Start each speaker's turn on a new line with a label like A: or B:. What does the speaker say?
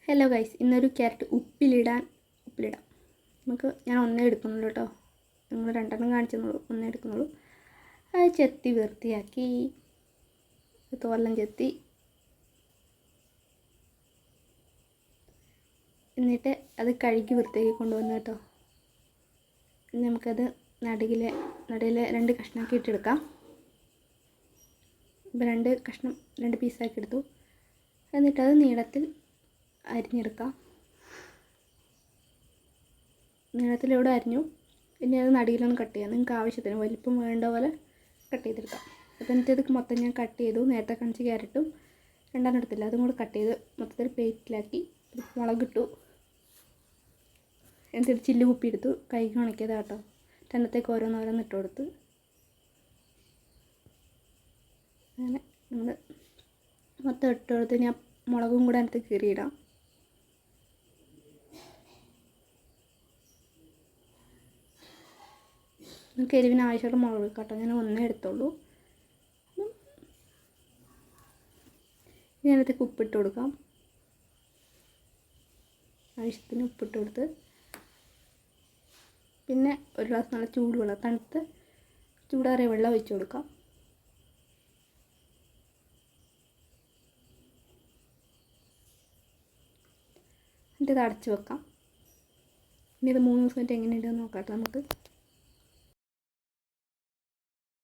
A: Hello guys, ഇന്നൊരു carrot ഉപ്പിലിടാം. ഞാൻ ഒന്നേ എടുക്കുന്നുള്ളൂ കേട്ടോ. നിങ്ങൾ രണ്ടെണ്ണം കാണിച്ചെന്നുള്ളൂ, ഒന്നേ എടുക്കുന്നുള്ളൂ. അത് ചെത്തി വൃത്തിയാക്കി തോലെല്ലാം ചെത്തി എന്നിട്ട് അത് കഴുകി വൃത്തിയാക്കി കൊണ്ടുവന്നു കേട്ടോ. നമുക്കത് നടുവിലെ 2 കഷ്ണമാക്കി ഇട്ടെടുക്കാം. ഇപ്പോൾ 2 പീസാക്കി എടുത്തു. എന്നിട്ടത് നീളത്തിൽ അരിഞ്ഞെടുക്കാം. നീളത്തിലൂടെ അരിഞ്ഞു. ഇനി അത് നടുവിലൊന്ന് കട്ട് ചെയ്യാം. നിങ്ങൾക്ക് ആവശ്യത്തിന് വലിപ്പം വേണ്ട പോലെ കട്ട് ചെയ്തെടുക്കാം. അപ്പോൾ എന്നിട്ട് ഇത് മൊത്തം ഞാൻ കട്ട് ചെയ്തു. നേരത്തെ കാണിച്ച ക്യാരറ്റും 2 എടുത്തില്ല, അതും കൂടെ കട്ട് ചെയ്ത് മൊത്തത്തിൽ പ്ലേറ്റിലാക്കി. മുളകിട്ടു. എന്നിട്ട് ചില്ല് കുപ്പി എടുത്തു. കൈക്ക് ഉണക്കിയതാണ് കേട്ടോ. രണ്ടത്തേക്ക് ഓരോന്നോരോന്ന് ഇട്ട് കൊടുത്ത് അങ്ങനെ നമ്മൾ മൊത്തം ഇട്ട് കൊടുത്ത് ഞാൻ മുളകും കൂടെ അതിനകത്ത് കീറിയിടാം. നിങ്ങൾക്ക് എരിവിന് ആവശ്യമുള്ള മുളക് കേട്ടോ. ഞാൻ ഒന്നേ എടുത്തുള്ളൂ. ഇനി അതിനകത്തേക്ക് ഉപ്പിട്ട് കൊടുക്കാം. ആവശ്യത്തിന് ഉപ്പിട്ട് കൊടുത്ത് പിന്നെ ഒരു ഗ്ലാസ് നല്ല ചൂടുവെള്ളം, തണുത്ത് ചൂടാറിയ വെള്ളം ഒഴിച്ച് കൊടുക്കാം. എന്നിട്ട് ഇത് അടച്ച് വെക്കാം. ഇനി ഇത് 3 ദിവസം കഴിഞ്ഞിട്ട് എങ്ങനെയുണ്ടെന്ന് നോക്കാം നമുക്ക്.